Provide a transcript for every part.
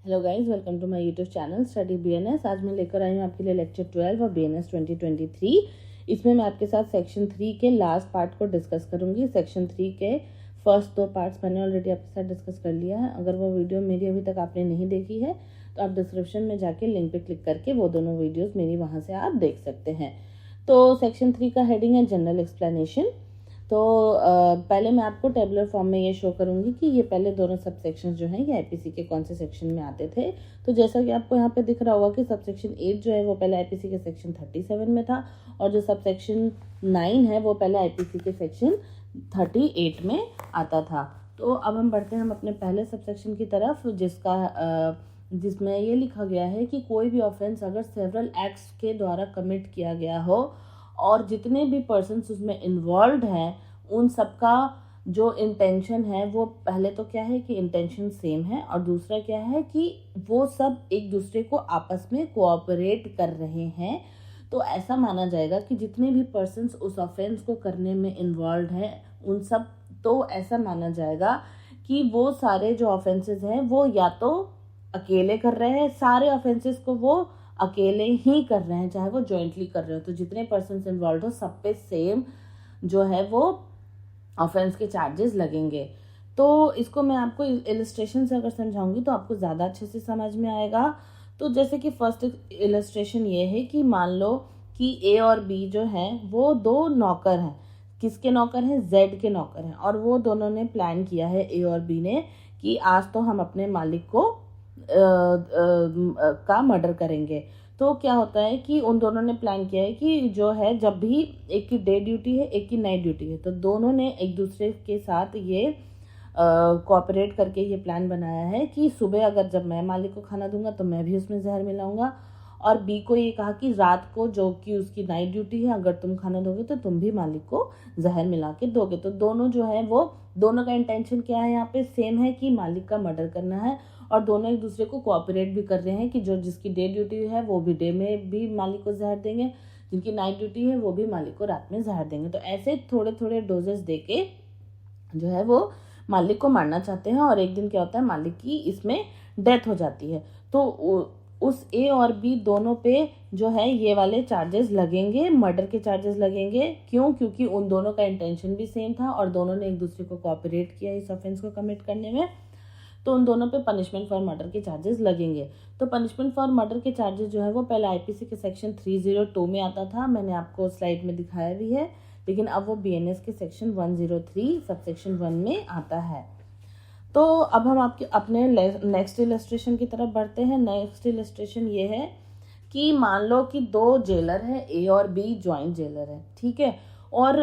Hello guys, welcome to my YouTube channel study BNS. आज मैं लेकर आई हूँ आपके लिए लेक्चर 12 और बीएनएस 2023। इसमें मैं आपके साथ सेक्शन 3 के लास्ट पार्ट को डिस्कस करूंगी। सेक्शन 3 के फर्स्ट 2 पार्ट्स मैंने ऑलरेडी आपके साथ डिस्कस कर लिया है। अगर वो वीडियो मेरी अभी तक आपने नहीं देखी है तो आप डिस्क्रिप्शन में जाके लिंक पे क्लिक करके वो दोनों वीडियोज़ मेरी वहाँ से आप देख सकते हैं। तो सेक्शन 3 का हेडिंग है जनरल एक्सप्लेनेशन। तो पहले मैं आपको टेबुलर फॉर्म में ये शो करूंगी कि ये पहले दोनों सब सेक्शंस जो हैं ये आईपीसी के कौन से सेक्शन में आते थे। तो जैसा कि आपको यहाँ पे दिख रहा होगा कि सब सेक्शन 8 जो है वो पहले आईपीसी के सेक्शन 37 में था, और जो सब सेक्शन 9 है वो पहले आईपीसी के सेक्शन 38 में आता था। तो अब हम बढ़ते हैं हम अपने पहले सब सेक्शन की तरफ, जिसमें ये लिखा गया है कि कोई भी ऑफेंस अगर सेवरल एक्ट्स के द्वारा कमिट किया गया हो और जितने भी पर्सन्स उसमें इन्वॉल्व हैं उन सबका जो इंटेंशन है वो पहले तो क्या है कि इंटेंशन सेम है, और दूसरा क्या है कि वो सब एक दूसरे को आपस में कोऑपरेट कर रहे हैं। तो ऐसा माना जाएगा कि जितने भी पर्सन्स उस ऑफेंस को करने में इन्वॉल्व हैं उन सब, तो ऐसा माना जाएगा कि वो सारे जो ऑफेंसेस हैं वो या तो अकेले कर रहे हैं, सारे ऑफेंसेस को वो अकेले ही कर रहे हैं, चाहे वो जॉइंटली कर रहे हो। तो जितने पर्सन्स इन्वॉल्व हो सब पे सेम जो है वो ऑफेंस के चार्जेस लगेंगे। तो इसको मैं आपको इलस्ट्रेशन से अगर समझाऊंगी तो आपको ज़्यादा अच्छे से समझ में आएगा। तो जैसे कि फर्स्ट इलस्ट्रेशन ये है कि मान लो कि ए और बी जो हैं वो दो नौकर हैं। किसके नौकर हैं? जेड के नौकर हैं। और वो दोनों ने प्लान किया है, ए और बी ने, कि आज तो हम अपने मालिक को का मर्डर करेंगे। तो क्या होता है कि उन दोनों ने प्लान किया है कि जो है जब भी एक की डे ड्यूटी है एक की नाइट ड्यूटी है, तो दोनों ने एक दूसरे के साथ ये कोऑपरेट करके ये प्लान बनाया है कि सुबह अगर जब मैं मालिक को खाना दूंगा तो मैं भी उसमें जहर मिलाऊंगा, और बी को ये कहा कि रात को जो कि उसकी नाइट ड्यूटी है अगर तुम खाना दोगे तो तुम भी मालिक को जहर मिला के दोगे। तो दोनों जो है वो दोनों का इंटेंशन क्या है यहाँ पे सेम है कि मालिक का मर्डर करना है, और दोनों एक दूसरे को कोऑपरेट भी कर रहे हैं कि जो जिसकी डे ड्यूटी है वो भी डे में भी मालिक को जहर देंगे, जिनकी नाइट ड्यूटी है वो भी मालिक को रात में जहर देंगे। तो ऐसे थोड़े थोड़े डोजेस देके जो है वो मालिक को मारना चाहते हैं, और एक दिन क्या होता है मालिक की इसमें डेथ हो जाती है। तो उस ए और बी दोनों पे जो है ये वाले चार्जेस लगेंगे, मर्डर के चार्जेस लगेंगे। क्यों? क्योंकि उन दोनों का इंटेंशन भी सेम था और दोनों ने एक दूसरे को कोऑपरेट किया इस ऑफेंस को कमिट करने में। तो उन दोनों पे पनिशमेंट फॉर मर्डर के चार्जेस लगेंगे। तो पनिशमेंट फॉर मर्डर के चार्जेस जो है वो पहले आईपीसी के सेक्शन 302 में आता था, मैंने आपको स्लाइड में दिखाया भी है, लेकिन अब वो बीएनएस के सेक्शन 103 सब सेक्शन 1 में आता है। तो अब हम आपके अपने नेक्स्ट इलस्ट्रेशन की तरफ बढ़ते हैं। नेक्स्ट इलस्ट्रेशन ये है कि मान लो कि दो जेलर है, ए और बी ज्वाइंट जेलर है, ठीक है, और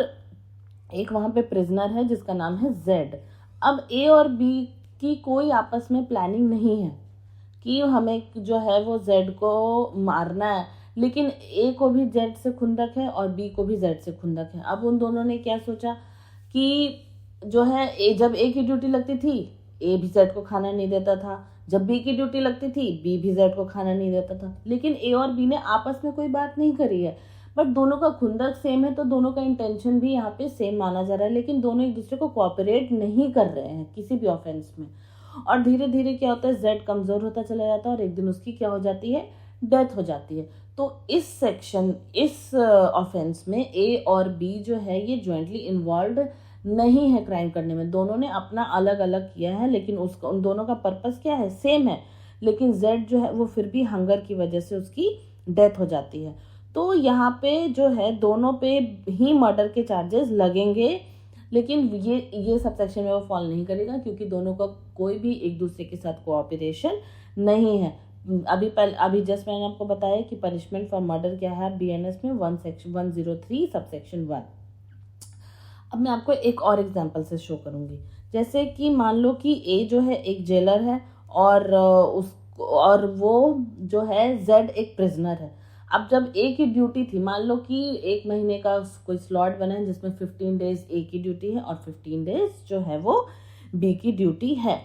एक वहाँ पे प्रिजनर है जिसका नाम है जेड। अब ए और बी की कोई आपस में प्लानिंग नहीं है कि हमें जो है वो जेड को मारना है, लेकिन ए को भी जेड से खुंदक है और बी को भी जेड से खुंदक है। अब उन दोनों ने क्या सोचा कि जो है जब ए की ड्यूटी लगती थी ए भी जेड को खाना नहीं देता था, जब बी की ड्यूटी लगती थी बी भी जेड को खाना नहीं देता था। लेकिन ए और बी ने आपस में कोई बात नहीं करी है, बट दोनों का खुंदक सेम है तो दोनों का इंटेंशन भी यहाँ पे सेम माना जा रहा है, लेकिन दोनों एक दूसरे को कोऑपरेट नहीं कर रहे हैं किसी भी ऑफेंस में। और धीरे धीरे क्या होता है जेड कमजोर होता चला जाता है और एक दिन उसकी क्या हो जाती है, डेथ हो जाती है। तो इस ऑफेंस में ए और बी जो है ये ज्वाइंटली इन्वॉल्व नहीं है क्राइम करने में, दोनों ने अपना अलग अलग किया है, लेकिन उसका उन दोनों का पर्पस क्या है, सेम है। लेकिन जेड जो है वो फिर भी हंगर की वजह से उसकी डेथ हो जाती है। तो यहाँ पे जो है दोनों पे ही मर्डर के चार्जेस लगेंगे, लेकिन ये सब सेक्शन में वो फॉल नहीं क्योंकि दोनों का कोई भी एक दूसरे के साथ कोऑपरेशन नहीं है। अभी जस्ट मैंने आपको बताया कि पनिशमेंट फॉर मर्डर क्या है बीएनएस में 103 सब सेक्शन 1। अब मैं आपको एक और एग्जांपल से शो करूंगी। जैसे कि मान लो कि ए जो है एक जेलर है और वो जो है जेड एक प्रिजनर है। अब जब ए की ड्यूटी थी, मान लो कि एक महीने का कोई स्लॉट बना है जिसमें 15 डेज ए की ड्यूटी है और 15 डेज जो है वो बी की ड्यूटी है।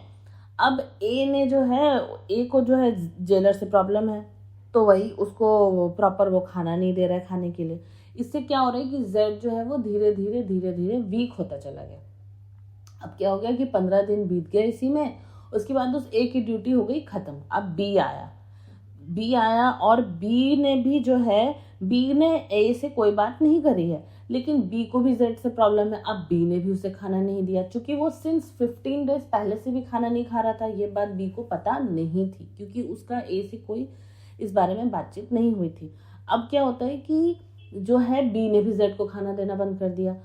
अब ए ने जो है ए को जो है जेलर से प्रॉब्लम है, तो वही उसको प्रॉपर वो खाना नहीं दे रहा है खाने के लिए। इससे क्या हो रहा है कि जेड जो है वो धीरे धीरे वीक होता चला गया। अब क्या हो गया कि 15 दिन बीत गए इसी में, उसके बाद उस ए की ड्यूटी हो गई खत्म। अब बी आया और बी ने भी जो है, बी ने ए से कोई बात नहीं करी है, लेकिन बी को भी जेड से प्रॉब्लम है। अब बी ने भी उसे खाना नहीं दिया, चूंकि वो सिंस 15 डेज पहले से भी खाना नहीं खा रहा था। ये बात बी को पता नहीं थी, क्योंकि उसका ए से कोई इस बारे में बातचीत नहीं हुई थी। अब क्या होता है कि जो है बी ने भी जेड को खाना देना बंद कर दिया।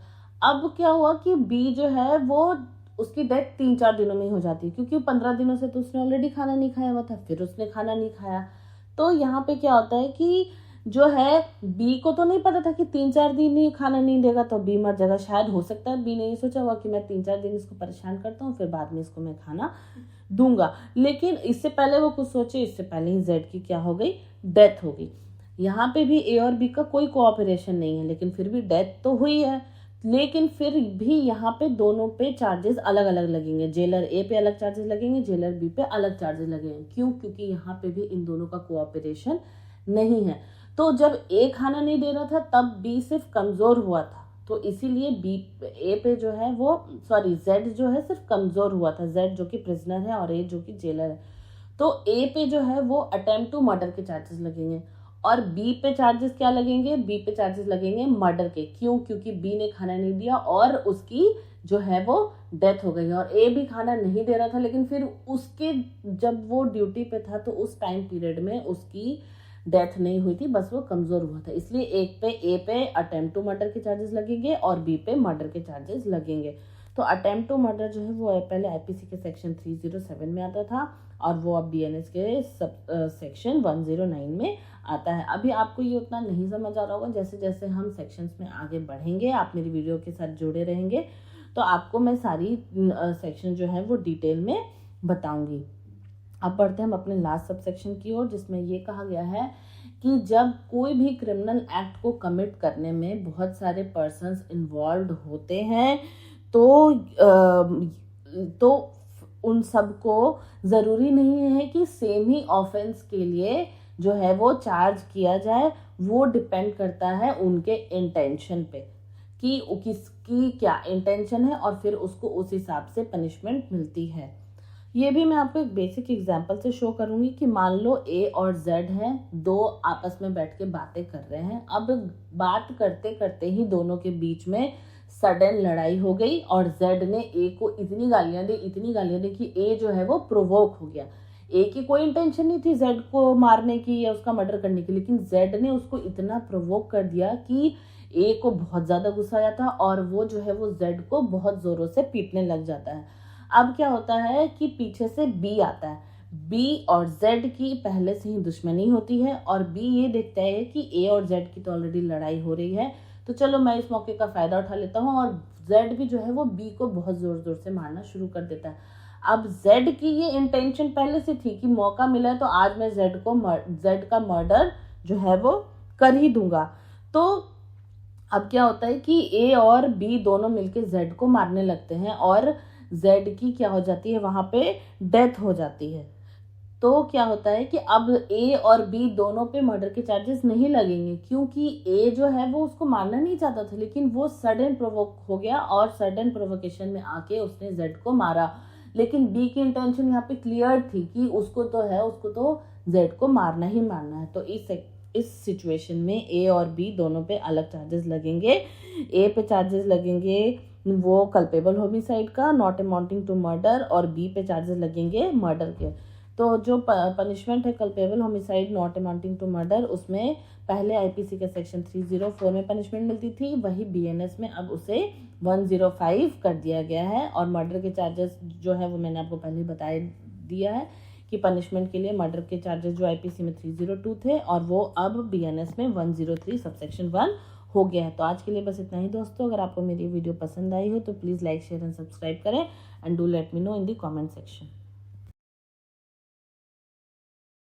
अब क्या हुआ कि बी जो है वो, उसकी डेथ 3-4 दिनों में ही हो जाती है, क्योंकि 15 दिनों से तो उसने ऑलरेडी खाना नहीं खाया हुआ था, फिर उसने खाना नहीं खाया। तो यहाँ पे क्या होता है कि जो है बी को तो नहीं पता था कि 3-4 दिन ही खाना नहीं देगा तो बी मर जाएगा। शायद हो सकता है बी ने ये सोचा हुआ कि मैं 3-4 दिन इसको परेशान करता हूँ, फिर बाद में इसको मैं खाना दूंगा। लेकिन इससे पहले वो कुछ सोचे, इससे पहले ही जेड की क्या हो गई, डेथ हो गई। यहाँ पे भी ए और बी का कोई कोऑपरेशन नहीं है, लेकिन फिर भी डेथ तो हुई है। लेकिन फिर भी यहाँ पे दोनों पे चार्जेस अलग अलग लगेंगे। जेलर ए पे अलग चार्जेस लगेंगे, जेलर बी पे अलग चार्जेस लगेंगे। क्यों? क्योंकि यहाँ पे भी इन दोनों का कोऑपरेशन नहीं है। तो जब ए खाना नहीं दे रहा था तब बी सिर्फ कमजोर हुआ था, तो इसीलिए बी ए पे जो है वो, सॉरी जेड जो है सिर्फ कमजोर हुआ था। जेड जो कि प्रिजनर है और ए जो कि जेलर है। तो ए पे जो है वो अटेम्प्ट टू मर्डर के चार्जेस लगेंगे, और बी पे चार्जेस क्या लगेंगे, बी पे चार्जेस लगेंगे मर्डर के। क्यों? क्योंकि बी ने खाना नहीं दिया और उसकी जो है वो डेथ हो गई। और ए भी खाना नहीं दे रहा था, लेकिन फिर उसके जब वो ड्यूटी पे था तो उस टाइम पीरियड में उसकी डेथ नहीं हुई थी, बस वो कमजोर हुआ था। इसलिए एक पे ए पे अटेम्प्ट टू मर्डर के चार्जेस लगेंगे और बी पे मर्डर के चार्जेस लगेंगे। तो अटेम्प्ट टू मर्डर जो है वो पहले आईपीसी के सेक्शन 307 में आता था, और वो अब बीएनएस के सेक्शन 109 में आता है। अभी आपको ये उतना नहीं समझ आ रहा होगा, जैसे जैसे हम सेक्शंस में आगे बढ़ेंगे, आप मेरी वीडियो के साथ जुड़े रहेंगे तो आपको मैं सारी सेक्शन जो है वो डिटेल में बताऊंगी। अब बढ़ते हैं हम अपने लास्ट सब सेक्शन की ओर, जिसमें ये कहा गया है कि जब कोई भी क्रिमिनल एक्ट को कमिट करने में बहुत सारे पर्सन्स इन्वॉल्व होते हैं तो उन सबको ज़रूरी नहीं है कि सेम ही ऑफेंस के लिए जो है वो चार्ज किया जाए। वो डिपेंड करता है उनके इंटेंशन पे कि किसकी क्या इंटेंशन है, और फिर उसको उस हिसाब से पनिशमेंट मिलती है। ये भी मैं आपको एक बेसिक एग्जांपल से शो करूंगी कि मान लो ए और जेड हैं, दो आपस में बैठ के बातें कर रहे हैं। अब बात करते करते ही दोनों के बीच में सडन लड़ाई हो गई और जेड ने ए को इतनी गालियां दी कि ए जो है वो प्रोवोक हो गया। ए की कोई इंटेंशन नहीं थी जेड को मारने की या उसका मर्डर करने की, लेकिन जेड ने उसको इतना प्रोवोक कर दिया कि ए को बहुत ज्यादा गुस्सा आया था और वो जो है वो जेड को बहुत जोरों से पीटने लग जाता है। अब क्या होता है कि पीछे से बी आता है। बी और जेड की पहले से ही दुश्मनी होती है, और बी ये देखता है कि ए और जेड की तो ऑलरेडी लड़ाई हो रही है, तो चलो मैं इस मौके का फायदा उठा लेता हूँ। और जेड भी जो है वो बी को बहुत जोर जोर से मारना शुरू कर देता है। अब जेड की ये इंटेंशन पहले से थी कि मौका मिला है तो आज मैं जेड का मर्डर जो है वो कर ही दूंगा। तो अब क्या होता है कि ए और बी दोनों मिलके जेड को मारने लगते हैं, और जेड की क्या हो जाती है, वहां पे डेथ हो जाती है। तो क्या होता है कि अब ए और बी दोनों पे मर्डर के चार्जेस नहीं लगेंगे, क्योंकि ए जो है वो उसको मारना नहीं चाहता था, लेकिन वो सडन प्रोवोक हो गया और सडन प्रोवोकेशन में आके उसने जेड को मारा। लेकिन बी की इंटेंशन यहाँ पे क्लियर थी कि उसको तो जेड को मारना ही मारना है। तो इस सिचुएशन में ए और बी दोनों पे अलग चार्जेस लगेंगे। ए पे चार्जेस लगेंगे वो कल्पेबल होमिसाइड का, नॉट अमाउंटिंग टू मर्डर, और बी पे चार्जेस लगेंगे मर्डर के। तो जो पनिशमेंट है culpable homicide not amounting to murder, उसमें पहले आईपीसी के सेक्शन 304 में पनिशमेंट मिलती थी, वही बीएनएस में अब उसे 105 कर दिया गया है। और मर्डर के चार्जेस जो है वो मैंने आपको पहले बता दिया है कि पनिशमेंट के लिए मर्डर के चार्जेस जो आईपीसी में 302 थे और वो अब बीएनएस में 103 सबसेक्शन 1 हो गया है। तो आज के लिए बस इतना ही दोस्तों। अगर आपको मेरी वीडियो पसंद आई हो तो please like share and subscribe करें, and do let me know in the comment section.